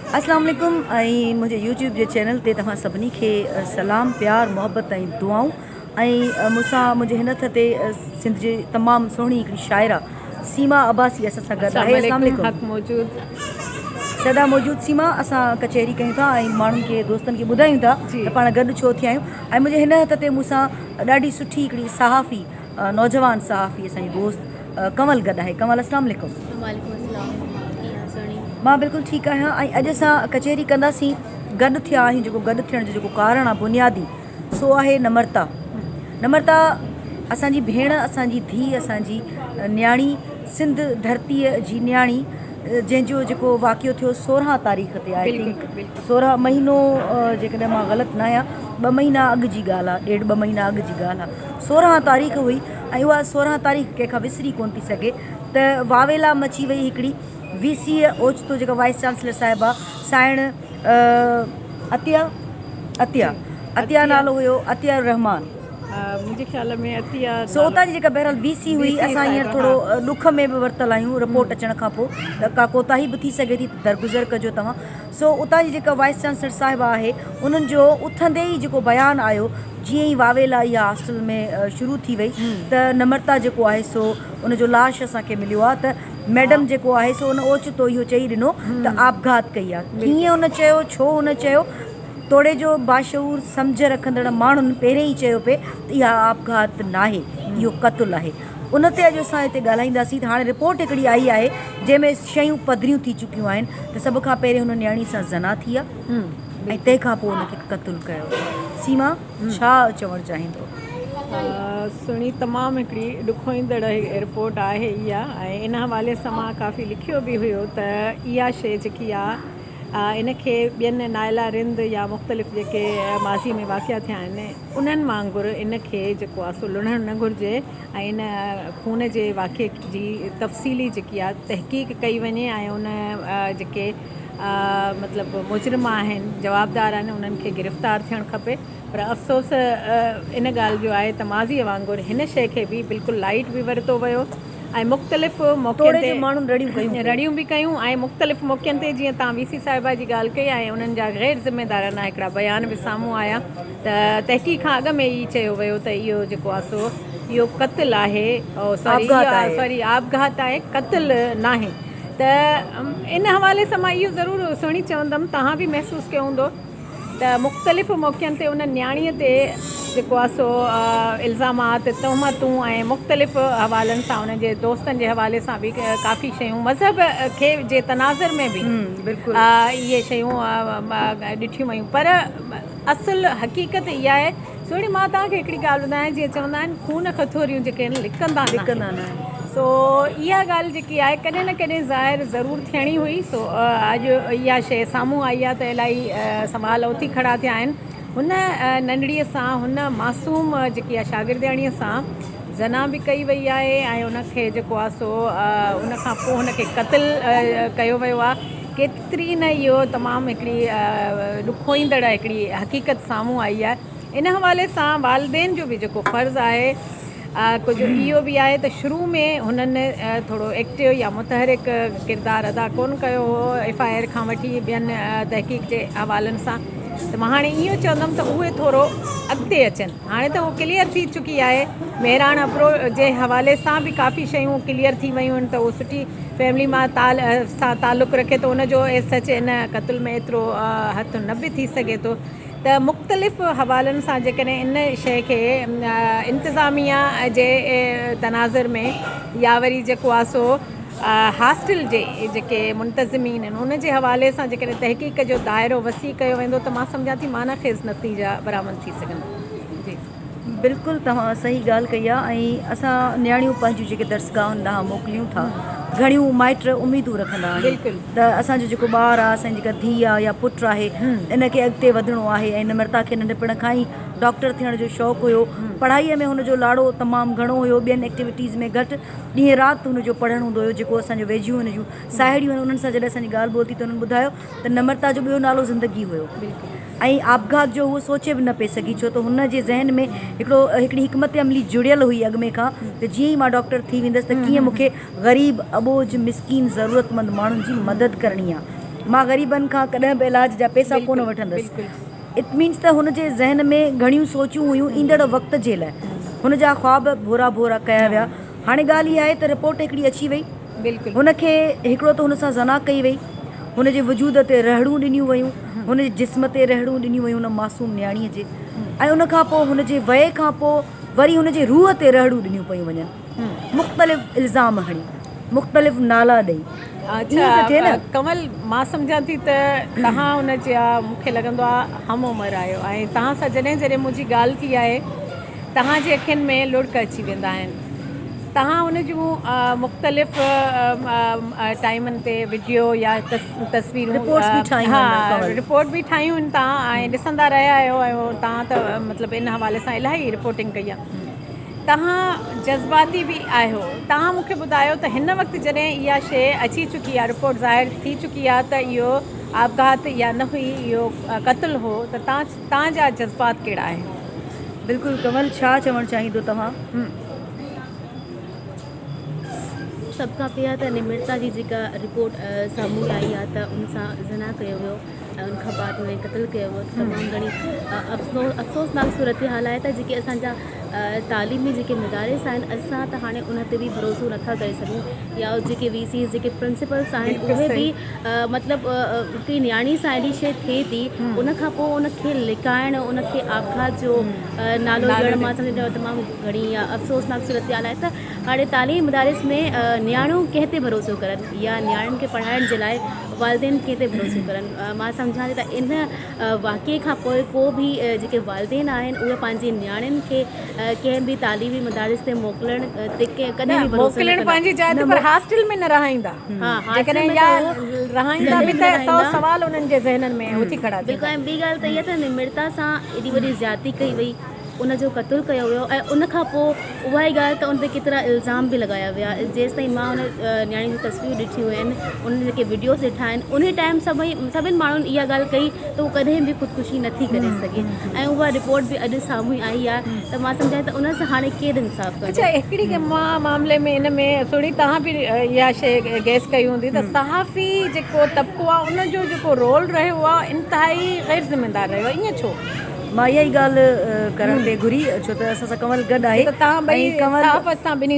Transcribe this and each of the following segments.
अस्सलाम वालेकुम ऐं मुंहिंजे यूट्यूब जे चैनल ते तव्हां सभिनी खे सलाम प्यार मोहब्बत ऐं दुआऊं ऐं मूंसां मुंहिंजे हिन हथ ते सिंध जी तमामु सुहिणी हिकिड़ी शाइरा सीमा अब्बासी असां सां गॾु आहे। अस्सलाम वालेकुम। सदा मौजूदु सीमा, असां कचहरी कयूं था ऐं माण्हुनि खे दोस्तनि खे ॿुधायूं था त पाण गॾु छो थिया आहियूं। ऐं मुंहिंजे हिन हथ ते मूंसां ॾाढी सुठी हिकिड़ी सहाफ़ी नौजवान सहाफ़ी असांजी दोस्त कंवल गॾु आहे। कंवल अस्सलाम वालेकुम। मां बिल्कुलु ठीकु आहियां ऐं अॼु असां कचहरी कंदासीं। गॾु थिया आहियूं, जेको गॾु थियण जो जेको कारण आहे बुनियादी सो आहे नम्रता। नम्रता असांजी भेण, असांजी धीउ, असांजी न्याणी, सिंध धरतीअ जी न्याणी, जंहिंजो जेको वाक़ियो थियो 16 तारीख़ ते आहे। 16 महीनो जेकॾहिं मां ग़लति न आहियां, 2 महीना अॻु जी ॻाल्हि आहे, 1.5-2 महीना अॻु जी ॻाल्हि आहे। 16 तारीख़ हुई ऐं उहा 16 तारीख़ कंहिंखां विसरी कोन थी सघे त वावेला मची वई हिकिड़ी। VC ओचितो जेका वाइस चांसलर साहिबा साइण अतिया नालो हुयो, अतिया रहमान मुंहिंजे ख़्याल में अतिया। सो उतां जी जेका बहरहाल VC हुई, असां हींअर थोरो ॾुख में बि वरितल आहियूं रिपोर्ट अचण खां पोइ त का कोताही बि थी सघे थी, दरगुज़र कजो तव्हां। सो उतां जी जेका वाइस चांसलर साहिबा आहे, उन्हनि जो उथंदे ई जेको बयानु आयो, जीअं ई वावेला इहा हॉस्टल में शुरू थी वई त नम्रता जेको आहे सो उनजो लाश असांखे मिलियो आहे त मैडम जेको आहे सो उन ओचितो इहो चई ॾिनो त आपघात कई आहे। कीअं उन चयो, छो उन चयो, तोड़े जो बाशऊर सम्झ रखंदड़ माण्हुनि पहिरियों ई चयो पिए त इहा आपघात न आहे, इहो क़तलु आहे। उन ते अॼु असां हिते ॻाल्हाईंदासीं। त हाणे रिपोर्ट हिकिड़ी आई आहे जंहिंमें शयूं पधरियूं थी चुकियूं आहिनि त सभ खां पहिरियों हुन न्याणी सां ज़ना थी आहे ऐं तंहिंखां पोइ हुनखे क़तलु कयो। सीमा छा चवणु चाहींदो? सुहिणी तमामु हिकिड़ी ॾुखो ईंदड़ रिपोर्ट आहे इहा, ऐं इन हवाले सां मां काफ़ी लिखियो बि हुयो त इहा शइ जेकी आहे इनखे ॿियनि नाइला रिंद या मुख़्तलिफ़ जेके माज़ी में वाक़िया थिया आहिनि उन्हनि वांगुरु इनखे जेको आहे सो लुणणु न घुरिजे ऐं इन खून जे वाक़िए जी तफ़सीली जेकी आहे तहक़ीक़ कई वञे ऐं उन जेके मतिलबु मुजरिम आहिनि, जवाबदार आहिनि, उन्हनि खे गिरफ़्तार थियणु खपे। पर अफ़सोस इन ॻाल्हि जो आहे त माज़ीअ वांगुरु हिन शइ खे बि बिल्कुलु लाइट बि वरितो वियो ऐं मुख़्तलिफ़ मौक़नि ते माण्हुनि रड़ियूं बि कयूं ऐं मुख़्तलिफ़ मौक़नि ते जीअं तव्हां VC साहिबा जी ॻाल्हि कई ऐं उन्हनि जा ग़ैर ज़िम्मेदाराना हिकिड़ा बयान बि साम्हूं आया त तहक़ीक़ खां अॻु में ई चयो वियो त इहो जेको आहे सो इहो क़तलु आहे, सॉरी आपघात आहे, क़तलु न आहे। त इन हवाले सां मां इहो ज़रूरु सुहिणी चवंदमि, तव्हां बि महसूसु कयो हूंदो त मुख़्तलिफ़ मौक़नि ते उन न्याणीअ ते जेको आहे सो इल्ज़ामात, तहमतूं ऐं मुख़्तलिफ़ हवालनि सां उनजे दोस्तनि जे हवाले सां बि काफ़ी शयूं मज़हब खे जे तनाज़ुर में बि इहे शयूं ॾिठियूं वयूं। पर असुलु हक़ीक़त इहा आहे। सुहिणी, मां तव्हांखे हिकिड़ी ॻाल्हि ॿुधायां, जीअं चवंदा आहिनि खून खथोरियूं जेके आहिनि लिकंदा न। सो इहा ॻाल्हि जेकी आहे कॾहिं न कॾहिं ज़ाहिर ज़रूरु थियणी हुई। सो अॼु इहा शइ साम्हूं आई आहे त इलाही सवाल उथी खड़ा थिया आहिनि। हुन नंढड़ीअ सां, हुन मासूम जेकी आहे शागिर्दियाणीअ सां ज़ना बि कई वई आहे ऐं उनखे जेको आहे सो उनखां पोइ हुनखे क़तलु कयो वियो आहे। केतिरी न इहो तमामु हिकिड़ी ॾुखो ईंदड़ हिकिड़ी हक़ीक़त साम्हूं आई आहे। इन हवाले सां वालिदेन जो बि जेको फ़र्ज़ु आहे कुझु इहो बि आहे त शुरू में हुननि थोरो एक्टिव या मुतहरिक किरदारु अदा कोन कयो हो FIR खां वठी ॿियनि तहक़ीक़ जे हवालनि सां। त मां हाणे इहो चवंदमि त उहे थोरो अॻिते अचनि। हाणे त उहो क्लियर थी चुकी आहे, मेहरान अप्रो जे हवाले सां बि काफ़ी शयूं क्लियर थी वियूं आहिनि त उहो सुठी फैमिली मां सां तालुक़ु रखे थो, उनजो सच इन क़तल में एतिरो हथु न बि थी सघे थो। त मुख़्तलिफ़ हवालनि सां जेकॾहिं इन शइ खे इंतिज़ामिया जे तनाज़ुर में या वरी जेको आहे सो हॉस्टल जे जेके मुंतज़िमीन आहिनि उन जे हवाले सां जेकॾहिं तहक़ीक़ जो दाइरो वसी कयो वेंदो त मां सम्झां थी मानाख़ेज़ नतीजा बरामद थी सघंदा। जी बिल्कुलु, तव्हां सही ॻाल्हि कई आहे। ऐं असां न्याणियूं पंहिंजूं जेके दर्सगाहनि ॾांहुं मोकिलियूं था, घणियूं माइट उमेदूं रखंदा आहिनि त असांजो जेको ॿारु आहे, असांजी जेका धीउ आहे या पुटु आहे, इनखे अॻिते वधिणो आहे। ऐं नम्रता खे नंढपण खां ई डॉक्टर थियण जो शौक़ु हुयो। पढ़ाईअ में हुनजो लाड़ो तमामु घणो हुयो, ॿियनि एक्टिविटीज़ में घटि। ॾींहुं राति हुनजो पढ़णु हूंदो हुयो। जेको असांजो वेझियूं हुनजूं साहेड़ियूं आहिनि, उन्हनि सां जॾहिं असांजी ॻाल्हि ॿोल थी त उन्हनि ॿुधायो त नम्रता जो ॿियो नालो ज़िंदगी हुयो ऐं आपघात जो उहो सोचे बि न पई सघी, छो त हुन जे ज़हन में हिकिड़ी हिकमत अमली जुड़ियल हुई अॻु में खां त जीअं ई मां डॉक्टर थी वेंदसि त कीअं मूंखे ग़रीब, अबोझ, मिसकीन, ज़रूरतमंद माण्हुनि जी मदद करणी आहे। मां ग़रीबनि खां कॾहिं बि इलाज जा पैसा कोन वठंदसि। इट मीन्स त हुनजे ज़हन में घणियूं सोचूं हुयूं ईंदड़ वक़्त जे लाइ, हुनजा ख्वाब भोरा भोरा कया विया। हाणे ॻाल्हि इहा आहे त रिपोर्ट हिकिड़ी अची वई, बिल्कुलु हुनखे हिकिड़ो त हुन सां ज़ना कई वई, हुनजे वजूद ते रहड़ूं ॾिनियूं वयूं, हुनजे जिस्म ते रहड़ूं ॾिनियूं वयूं हुन मासूम न्याणीअ जे, ऐं उन खां पोइ हुनजे वए खां पोइ वरी हुनजे रूह ते रहड़ूं ॾिनियूं पियूं वञनि, मुख़्तलिफ़ इल्ज़ाम हणी, मुख़्तलिफ़ नाला ॾेई। अच्छा कमल, मां सम्झां थी त तव्हां हुन जा मूंखे लॻंदो आहे हम उमिरि आहियो, ऐं तव्हां सां जॾहिं जॾहिं मुंहिंजी ॻाल्हि थी आहे तव्हांजे अखियुनि में लुड़क अची वेंदा आहिनि। तव्हां हुन जूं मुख़्तलिफ़ टाइमनि ते वीडियो या तस्वीरूं रिपोर्ट बि ठाहियूं आहिनि तव्हां, ऐं ॾिसंदा रहिया आहियो, ऐं तव्हां त मतिलबु इन हवाले सां इलाही रिपोर्टिंग कई आहे। तव्हां जज़्बाती बि आहियो। तव्हां मूंखे ॿुधायो त हिन वक़्तु जॾहिं इहा शइ अची चुकी आहे, रिपोर्ट ज़ाहिर थी चुकी आहे त इहो आपघात या न हुई, इहो क़त्ल हो, त तव्हांजा जज़्बात कहिड़ा आहिनि? बिल्कुलु कमल, छा चवणु चाहींदो तव्हां? सभ खां पहिरियां त निमिरता जी जेका रिपोर्ट साम्हूं आई आहे त उन सां ज़ना कयो वियो ऐं उन खां बाद हुन क़त्ल कयो वियो। तमामु घणी अफ़सोसनाक सूरत हाल आहे त जेके असांजा तालीमी जेके मदारिस आहिनि, असां त हाणे उन ते बि भरोसो नथा करे सघूं, या जेके VC जेके प्रिंसिपल्स आहिनि उहे बि मतिलबु हिकिड़ी न्याणी सां अहिड़ी शइ थिए थी, उन खां पोइ उनखे लिकाइणु, उनखे आपघात जो नालो ॾियणु, मां सम्झंदो तमामु घणी अफ़सोसनाक सूरत हाल आहे। त हाणे तालीमी मदारिस में न्याणियूं कंहिं ते भरोसो करनि, या न्याणियुनि खे पढ़ाइण जे लाइ वालदेन कंहिं ते भरोसो करनि। मां सम्झां थी त इन वाक़िए खां पोइ को बि जेके वालदेन आहिनि उहे पंहिंजी न्याणियुनि खे कंहिं बि तालीमी मदारिस ते मोकिलण ते कॾहिं बि भरोसो न कंदा। पंहिंजी जाइ ते पर हॉस्टल में न रहाईंदा। जेकॾहिं रहाईंदा बि त 100 सवाल उन्हनि जे ज़हननि में उथी खड़ा। बिल्कुलु। ऐं ॿी ॻाल्हि त इहा त निमिरता सां एॾी वॾी ज़्यादती कई वई, उनजो क़त्ल कयो वियो, ऐं उन खां पोइ उहा ई ॻाल्हि त उन ते केतिरा इल्ज़ाम बि लॻाया विया। जेसि ताईं मां उन न्याणी जूं तस्वीरूं ॾिठियूं आहिनि, उन जेके वीडियोस ॾिठा आहिनि, उन टाइम सभिनि माण्हुनि इहा ॻाल्हि कई त उहो कॾहिं बि ख़ुदकुशी नथी करे सघे, ऐं उहा रिपोर्ट बि अॼु साम्हूं आई आहे। त मां सम्झां त उन सां हाणे केरु इंसाफ़ करे। अच्छा, हिकिड़ी मामले में इन में सुणी तव्हां बि इहा शइ गैस कई हूंदी त सहाफ़ी जेको तबिको आहे उनजो जेको रोल रहियो आहे इंतिहाई ग़ैर ज़िम्मेदार रहियो आहे, ईअं छो? मां इहा ई ॻाल्हि करणु पे घुरी, छो त असां सां कमल गॾु आहे,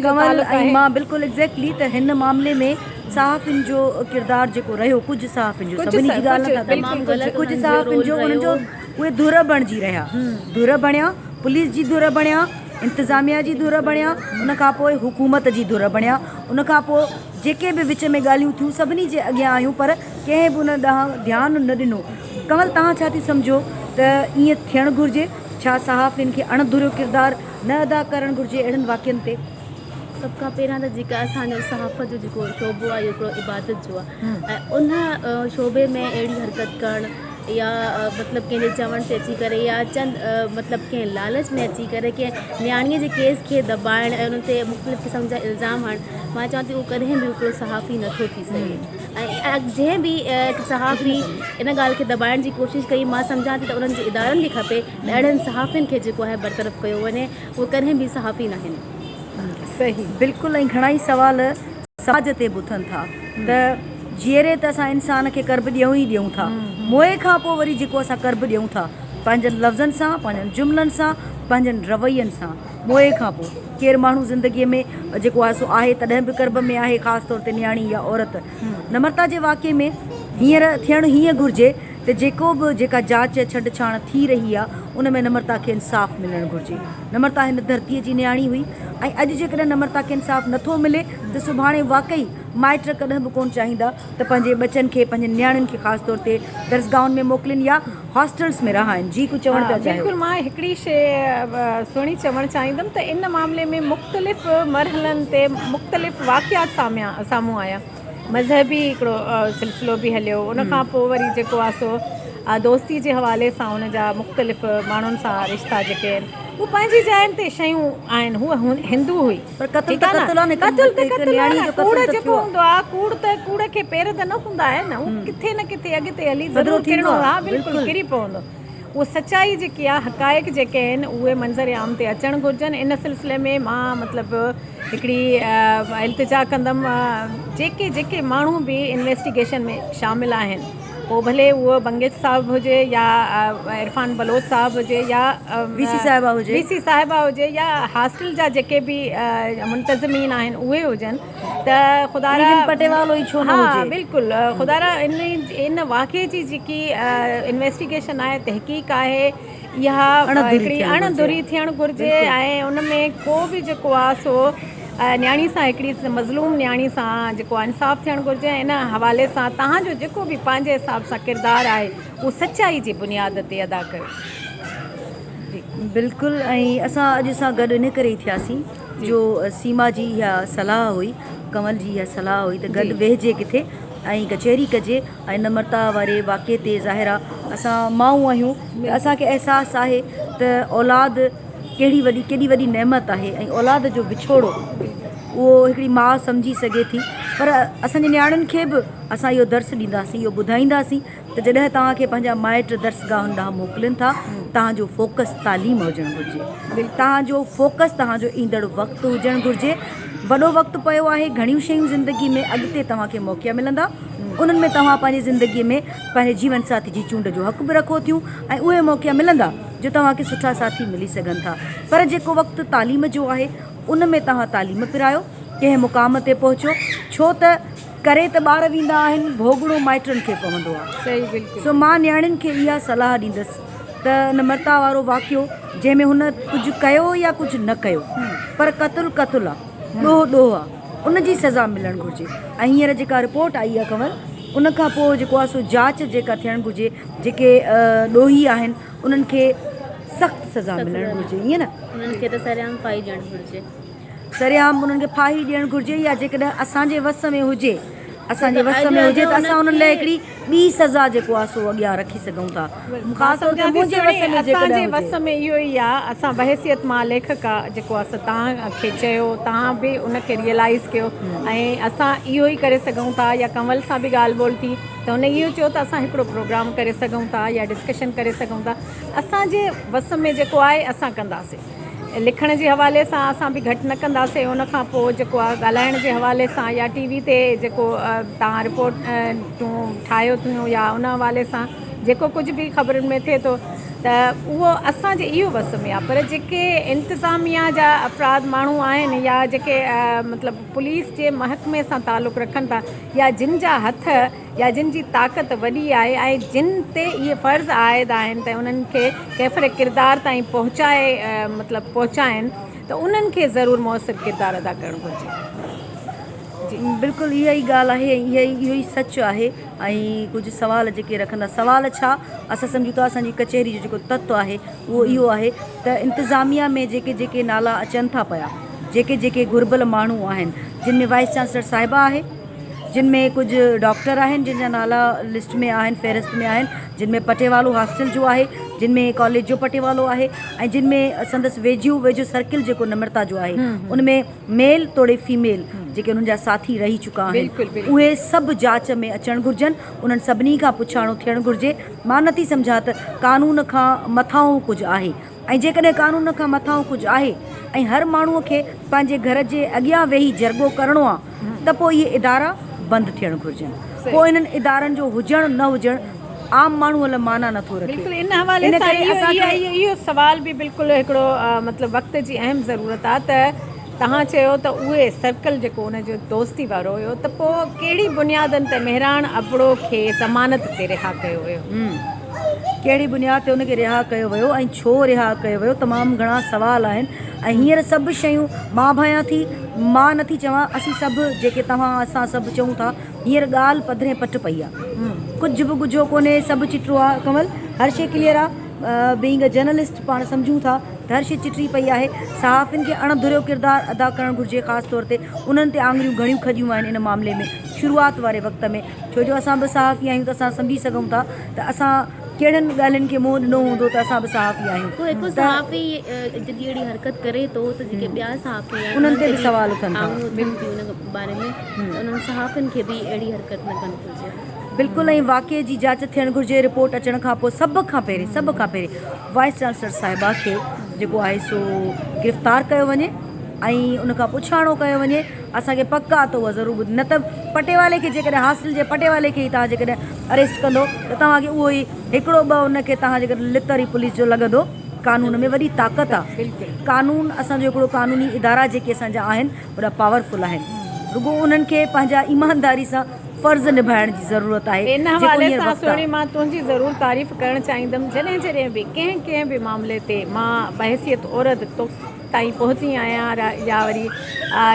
कमल ऐं मां बिल्कुलु एग्ज़ैक्टली। त हिन मामले में सहाफ़ियुनि जो किरदारु जेको रहियो, कुझु सहाफ़ियुनि जो, सभिनी जी ॻाल्हि नथा कयूं, कुझु सहाफ़ियुनि जो उन्हनि जो उहे धुर बणिजी रहिया, धुर बणिया, पुलिस जी धुर बणिया, इंतिज़ामिया जी धुर बणिया, उन खां पोइ हुकूमत जी धुर बणिया, उन खां पोइ जेके बि विच में ॻाल्हियूं थियूं सभिनी जे अॻियां आहियूं, पर कंहिं बि उन ॾांहुं ध्यानु न ॾिनो। कमल, तव्हां छा थी सम्झो त ईअं थियणु घुरिजे? छा सहाफ़ियुनि खे अणधुरियो किरदारु न अदा करणु घुरिजे अहिड़नि वाक़िअनि ते? सभ खां पहिरियां त जेका असांजो सहाफ़त जो जेको शोबो आहे, इहो हिकिड़ो इबादत जो आहे, ऐं उन शोबे में अहिड़ी हरकत करणु, या मतिलबु कंहिंजे चवण ते अची करे, या चंद मतिलबु कंहिं लालच में अची करे कंहिं न्याणीअ जे केस खे दॿाइणु ऐं उन ते मुख़्तलिफ़ क़िस्म जा इल्ज़ाम हणणु, मां चवां थी उहो कॾहिं बि हिकिड़ो सहाफ़ी नथो थी सघे। ऐं जंहिं बि सहाफ़ी इन ॻाल्हि खे दॿाइण जी कोशिशि कई, मां सम्झां थी त उन्हनि जे इदारनि खे खपे त अहिड़नि सहाफ़ियुनि खे जेको आहे बरतरफ़ कयो वञे, उहे कॾहिं बि सहाफ़ी न आहिनि। सही, बिल्कुलु। ऐं घणा ई सवाल समाज ते बि उथनि था त जीअरे त असां इंसान खे कर्ब ॾियूं ई ॾियूं था, मोए खां पोइ वरी जेको असां कर्ब ॾियूं था पंहिंजनि लफ़्ज़नि सां, पंहिंजनि जुमिलनि सां, पंहिंजनि रवैयनि सां, मोए खां पोइ केरु माण्हू ज़िंदगीअ में जेको आहे सो आहे तॾहिं बि कर्ब में आहे, ख़ासि तौर ते न्याणी या औरत। नम्रता जे वाक़े में हींअर थियणु हीअं घुरिजे त जेको बि जेका जांच छॾछाण थी रही आहे उन में नम्रता खे इंसाफ़ मिलणु घुरिजे। नम्रता हिन धरतीअ जी न्याणी हुई, ऐं अॼु जेकॾहिं नम्रता खे इंसाफ़ नथो मिले त सुभाणे वाक़ई माइट कॾहिं बि कोन चाहींदा त पंहिंजे बचनि खे, पंहिंजे न्याणियुनि खे ख़ासि तौर ते दर्सगाहुनि में मोकिलिनि या हॉस्टल्स में रहाइनि। जी कुझु चवणु पिया चाहियो? बिल्कुलु। मां हिकिड़ी शइ सुहिणी चवणु चाहींदमि त इन मामले में मुख़्तलिफ़ मरहलनि ते मुख़्तलिफ़ वाक़ियात साम्हूं आया। मज़हबी हिकिड़ो सिलसिलो बि हलियो, उन खां पोइ वरी जेको आहे सो दोस्ती जे हवाले सां उन जा मुख़्तलिफ़ माण्हुनि सां रिश्ता जेके आहिनि उहे पंहिंजी जाइनि ते शयूं आहिनि। हूअ हिंदू हुई, पर कूड़ जेको हूंदो आहे, कूड़ खे पेर त न हूंदा आहिनि, उहो किथे न किथे अॻिते हली ज़रूरु किरणो आहे, बिल्कुलु किरी पवंदो। उहो सचाई जेकी आहे हक़ाइक़ जेके आहिनि उहे मंज़र आम ते अचणु घुरिजनि। इन सिलसिले में मां मतिलबु हिकिड़ी इल्तिजा कंदमि जेके जेके माण्हू बि इन्वेस्टिगेशन में शामिलु आहिनि, पोइ भले उहो बंगेश साहिबु हुजे या इरफान बलोच साहिबु हुजे या वीसी साहिबा हुजे या हॉस्टल जा जेके बि मुंतज़मीन आहिनि उहे हुजनि, त ख़ुदा पटेवालो ई छो न हुजे। बिल्कुलु ख़ुदा इन वाक़े जी जेकी इन्वेस्टिगेशन आहे, तहक़ीक़ आहे, इहा हिकिड़ी अणधुरी थियणु घुरिजे ऐं उन में को बि जेको आहे सो न्याणी सां हिकिड़ी मज़लूम न्याणी सां जेको आहे इंसाफ़ थियणु घुरिजे। इन हवाले सां तव्हांजो जेको बि पंहिंजे हिसाब सां किरदारु आहे उहो सचाई जी बुनियाद ते अदा कयो। बिल्कुलु। ऐं असां अॼु सां गॾु इन करे ई थियासीं जो सीमा जी इहा सलाह हुई, कंवल जी इहा सलाह हुई त गॾु वेहिजे किथे ऐं कचहरी कजे। ऐं नम्रता वारे वाक़े ते ज़ाहिर आहे असां माण्हू आहियूं, असांखे अहसासु आहे त औलाद केॾी वॾी नेमत आहे ऐं औलाद जो विछोड़ो उहो हिकिड़ी माउ सम्झी सघे थी। पर असांजे नियाणियुनि खे बि असां इहो दर्स ॾींदासीं, इहो ॿुधाईंदासीं त जॾहिं तव्हांखे पंहिंजा माइट दर्सगाहुनि ॾांहुं मोकिलीनि था, तव्हांजो फोकस तालीम हुजणु घुरिजे, तव्हांजो फोकस तव्हांजो ईंदड़ वक़्तु हुजणु घुरिजे। वॾो वक़्तु पियो आहे, घणियूं शयूं ज़िंदगी में अॻिते तव्हांखे मौक़ा मिलंदा, उन्हनि में तव्हां पंहिंजी ज़िंदगीअ में पंहिंजे जीवन साथी जी चूंड जो हक़ बि रखो थियूं ऐं उहे मौक़ा मिलंदा जो तव्हांखे सुठा साथी मिली सघनि था। पर जेको वक़्तु तालीम जो आहे उन में तव्हां तालीम पिरायो, कंहिं मुक़ाम ते पहुचो, छो त करे त ॿार वेंदा आहिनि, भोगड़ो माइटनि खे पवंदो आहे। सही, बिल्कुलु। सो मां नियाणियुनि खे इहा सलाह ॾींदसि त नम्रता वारो वाक़ियो जंहिंमें हुन कुझु कयो या कुझु न कयो, पर क़तलु क़तलु आहे, ॾोह आहे, उन जी सज़ा मिलणु घुरिजे। ऐं हींअर जेका रिपोर्ट आई आहे कंवल, उन खां पोइ जेको आहे सो जांच जेका थियणु घुरिजे, जेके ॾोही आहिनि उन्हनि खे सख़्तु सज़ा मिलणु घुरिजे, ईअं न? उन्हनि खे त सरेआम फाही ॾियणु घुरिजे, सरेआम उन्हनि खे फाही ॾियणु घुरिजे। या जेकॾहिं असांजे वस में हुजे त असां उन्हनि लाइ हिकिड़ी ॿी सज़ा जेको आहे सो अॻियां रखी सघूं था। ख़ासि तौर ते असांजे वस में इहो ई आहे। असां बहसियत मां लेखका जेको आहे तव्हांखे चयो, तव्हां बि उनखे रियलाइज़ कयो ऐं असां इहो ई करे सघूं था। या कंवल सां बि ॻाल्हि ॿोल थी त हुन इहो चयो त असां हिकिड़ो प्रोग्राम करे सघूं था या डिस्कशन करे सघूं था। असांजे वस में जेको आहे असां कंदासीं। लिखण जे हवाले सां असां बि घटि न कंदासीं, उनखां पोइ जेको आहे ॻाल्हाइण जे हवाले सां या टीवी ते जेको तव्हां रिपोर्ट ठाहियो थियूं या उन हवाले सां जेको कुझु बि ख़बरुनि में थिए थो त उहो असांजे इहो वस में आहे। पर जेके इंतिज़ामिया जा अफ़राद माण्हू आहिनि या जेके मतिलबु पुलिस जे महकमे सां तालुक़ु रखनि था या जिन जा हथ या जिन जी ताक़त वॾी आहे ऐं जिन ते इहे फ़र्ज़ आइद आहिनि त उन्हनि खे कैफ़र किरदार ताईं मतिलबु पहुचाइनि त उन्हनि खे ज़रूरु मुअसर किरदारु अदा करणु घुरिजे। बिल्कुलु इहा ई ॻाल्हि आहे, इहो ई सच आहे। ऐं कुझु सवाल जेके रखंदा, सवाल छा, असां सम्झूं था असांजी कचहरी जो जेको तत्व आहे उहो इहो आहे त इंतिज़ामिया में जेके जेके नाला अचनि था पिया, जेके जेके घुरिबल माण्हू आहिनि, जिन में वाइस चांसलर साहिबा आहे, जिन में कुझु डॉक्टर आहिनि जिन जा नाला लिस्ट में आहिनि, फ़हिरिस्त में आहिनि, जिन में पटेवालो हॉस्टल जो आहे, जिन में कॉलेज जो पटेवालो आहे ऐं जिन में संदसि वेझो सर्किल जेको नम्रता जो आहे, उन में मेल तोड़े फीमेल जेके उन्हनि जा साथी रही चुका आहिनि, उहे सभु जांच में अचणु घुरिजनि। उन्हनि सभिनी खां पुछाणो थियणु घुरिजे। मां नथी सम्झां त कानून खां मथां कुझु आहे, ऐं जेकॾहिं कानून खां मथां कुझु आहे ऐं हर माण्हूअ खे पंहिंजे घर जे अॻियां वेही जरगो करिणो आहे त पोइ इहे इदारा बंदि थियणु घुरिजनि। पोइ इन्हनि इदारनि जो हुजणु न हुजणु आम माण्हूअ लाइ माना नथो रखे। बिल्कुलु इन हवाले सां इहो सुवाल बि बिल्कुलु हिकिड़ो मतिलबु वक़्त जी अहम ज़रूरत आहे त तव्हां चयो त उहे सर्कल जेको उनजो दोस्ती वारो हुयो त पोइ कहिड़ी बुनियादनि ते मेहरान अबड़ो खे ज़मानत ते रिहा कयो वियो, कहिड़ी बुनियाद ते उनखे रिहा कयो वियो ऐं छो रिहा कयो वियो, तमामु घणा सवाल आहिनि। ऐं हींअर सभु शयूं मां भयां थी, मां नथी चवां, असीं सभु जेके तव्हां असां सभु चऊं था, हींअर ॻाल्हि पधरे पटि पई आहे, कुझु बि गुझो कोन्हे, सभु चिटो आहे। कंवल हर शइ क्लियर आहे। बीइंग अ जर्नलिस्ट पाण सम्झूं था त हर शइ चिटी पई आहे। सहाफ़ियुनि खे अणधुरियो किरदारु अदा करणु घुरिजे, ख़ासि तौर ते उन्हनि ते आङुरियूं घणियूं खॼियूं आहिनि इन मामले में शुरूआति वारे वक़्त में, छो जो असां बि सहाफ़ी आहियूं त असां सम्झी सघूं था त असां कहिड़नि ॻाल्हियुनि खे मुंहुं ॾिनो हूंदो त असां बि सहाफ़ी आहियूं। पोइ हिकु सहाफ़ी जॾहिं अहिड़ी हरकत करे थो त जेके ॿिया सहाफ़ी आहिनि उन्हनि ते बि सवाल उथनि था उन बारे में, उन्हनि सहाफ़ियुनि खे बि अहिड़ी हरकत न करणु घुरिजे। बिल्कुलु ऐं वाक़े जी जांच थियणु घुरिजे रिपोर्ट अचण खां पोइ सभ खां पहिरीं वाइस चांसलर साहिबा खे जेको आहे सो गिरफ़्तार कयो वञे ऐं उनखां पुछाणो कयो वञे। असांखे पक आहे त उहा ज़रूरु ॿुध, न त पटेवाले खे जेकॾहिं हासिल जे पटेवाले खे ई तव्हां जेकॾहिं अरेस्ट कंदो त तव्हांखे उहो ई हिकिड़ो ॿ उनखे तव्हां जेकॾहिं लितरी पुलिस जो लॻंदो। कानून में वॾी ताक़त आहे, कानून असांजो हिकिड़ो कानूनी इदारा जेके असांजा आहिनि वॾा पावरफुल आहिनि, रुॻो उन्हनि खे पंहिंजा ईमानदारी सां फ़र्ज़ु निभाइण जी ज़रूरत आहे। इन हवाले सां सोनी मां तुंहिंजी ज़रूरु तारीफ़ करणु चाहींदमि, जॾहिं बि कंहिं बि मामले ते मां बहसियत औरत तो ताईं पहुती आहियां या वरी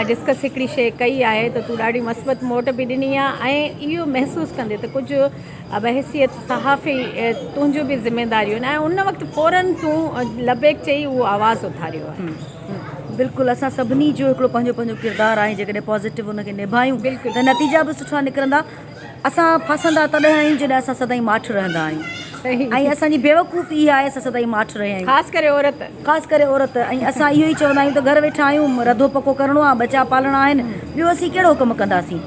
डिस्कस हिकिड़ी शइ कई आहे त तूं ॾाढी मस्बत मोट बि ॾिनी आहे ऐं इहो महसूसु कंदे त कुझु बहसियत सहाफ़ी तुंहिंजो बि ज़िमेदारियूं आहिनि ऐं उन वक़्तु फ़ौरन तूं लबेक चई उहो आवाज़ु उथारियो आहे। बिल्कुलु असां सभिनी जो हिकिड़ो पंहिंजो पंहिंजो किरदारु आहे, जेकॾहिं पॉज़िटिव उनखे निभायूं त नतीजा बि सुठा निकिरंदा। असां फसंदा तॾहिं आहियूं जॾहिं असां सदाईं माठि रहंदा आहियूं ऐं असांजी बेवकूफ़ इहा आहे असां सदाईं माठि रहिया आहियूं, ख़ासि करे औरत। ऐं असां इहो ई चवंदा आहियूं त घर वेठा आहियूं, रधो पको करिणो आहे, बचा पालणा आहिनि, ॿियो असीं कहिड़ो कमु कंदासीं?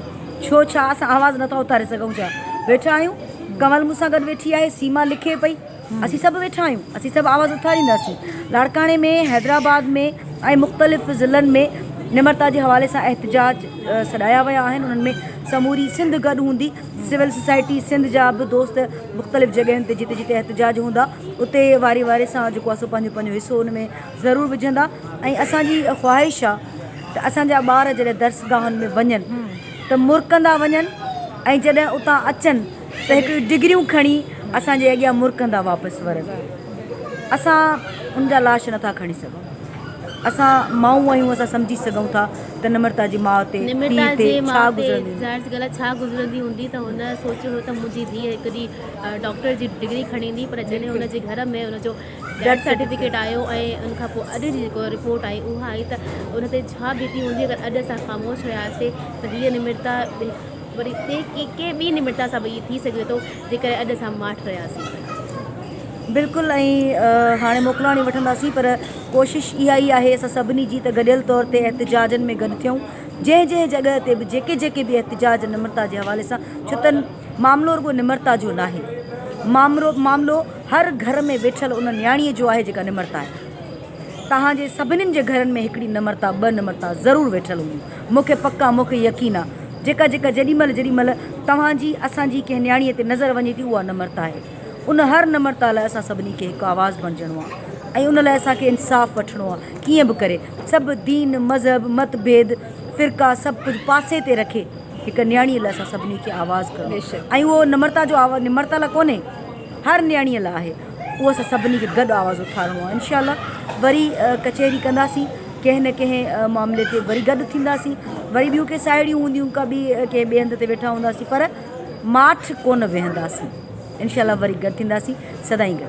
छो छा असां आवाज़ु नथा उथारे सघूं छा? वेठा आहियूं, कमल मूंसां गॾु वेठी आहे, सीमा लिखे पई, असीं सभु वेठा आहियूं, असीं सभु आवाज़ु उथारींदासीं। लाड़काणे में, हैदराबाद में ऐं मुख़्तलिफ़ ज़िलनि में निमरता जे हवाले सां एहतजाज सॾाया विया आहिनि। उन्हनि में समूरी सिंध गॾु हूंदी, सिविल सोसाइटी सिंध जा बि दोस्त मुख़्तलिफ़ जॻहियुनि ते जिते जिते एहतजाज हूंदा उते वारे सां जेको आहे सो पंहिंजो पंहिंजो हिसो हुन में ज़रूरु विझंदा। ऐं असांजी ख़्वाहिश आहे त असांजा ॿार जॾहिं दर्सगाहनि में वञनि त मुरकंदा वञनि ऐं जॾहिं उतां अचनि त हिकिड़ियूं डिग्रियूं खणी असांजे अॻियां मुरकंदा वापसि वरनि। असां उनजा लाश नथा खणी सघूं, असां माऊं आहियूं, असां सम्झी सघूं था त निमरता जी माउ ते छा गुज़रंदी हूंदी त हुन सोचियो हो त मुंहिंजी धीउ हिकु ॾींहुं डॉक्टर जी डिग्री खणींदी, पर जॾहिं हुनजे घर में हुनजो डेथ सर्टिफिकेट आयो ऐं उनखां पोइ अॼु जी जेको रिपोर्ट आई उहा आई त उन ते छा बीती हूंदी अगरि अॼु असां ख़ामोश रहियासीं त हीअ निमरता वरी के ॿी निमरता सां भई थी सघे थो जेकर अॼु असां माठि रहियासीं। बिल्कुलु, ऐं हाणे मोकिलाणी वठंदासीं, पर कोशिशि इहा ई आहे असां सभिनी जी त गॾियल तौर ते एहतजाजनि में गॾु थियूं, जंहिं जॻह ते बि जेके बि एहतजाज निमरता जे हवाले सां, छो त मामिलो रुॻो निमरता जो न आहे, मामिलो हर घर में वेठल उन न्याणीअ जो आहे जेका निमरता आहे। तव्हांजे सभिनीनि जे घरनि में हिकिड़ी निमरता ॿ निमरता ज़रूरु वेठल हूंदियूं, मूंखे पक आहे, मूंखे यकीन आहे। जेका जेॾीमहिल तव्हांजी असांजी कंहिं न्याणीअ ते नज़र वञे थी उहा निमरता आहे। उन हर निमरता लाइ असां सभिनी खे हिकु आवाज़ु बणिजणो आहे ऐं उन लाइ असांखे इंसाफ़ वठिणो आहे। कीअं बि करे सभु दीन मज़हब मतभेद फ़िरका सभु कुझु पासे ते रखे हिकु न्याणीअ लाइ असां सभिनी खे आवाज़ु करणो ऐं उहो निमरता जो आवाज़ु निमरता लाइ कोन्हे, हर न्याणीअ लाइ आहे, उहो असां सभिनी खे गॾु आवाज़ु उथारिणो आहे। इनशाला वरी कचहरी कंदासीं, कंहिं न कंहिं मामले ते वरी गॾु थींदासीं, वरी ॿियूं कंहिं साहेड़ियूं हूंदियूं का बि कंहिं ॿिए हंधि ते वेठा हूंदासीं, पर माठि कोन वेहंदासीं। इनशाला वरी गॾु थींदासीं, सदाईं गॾु।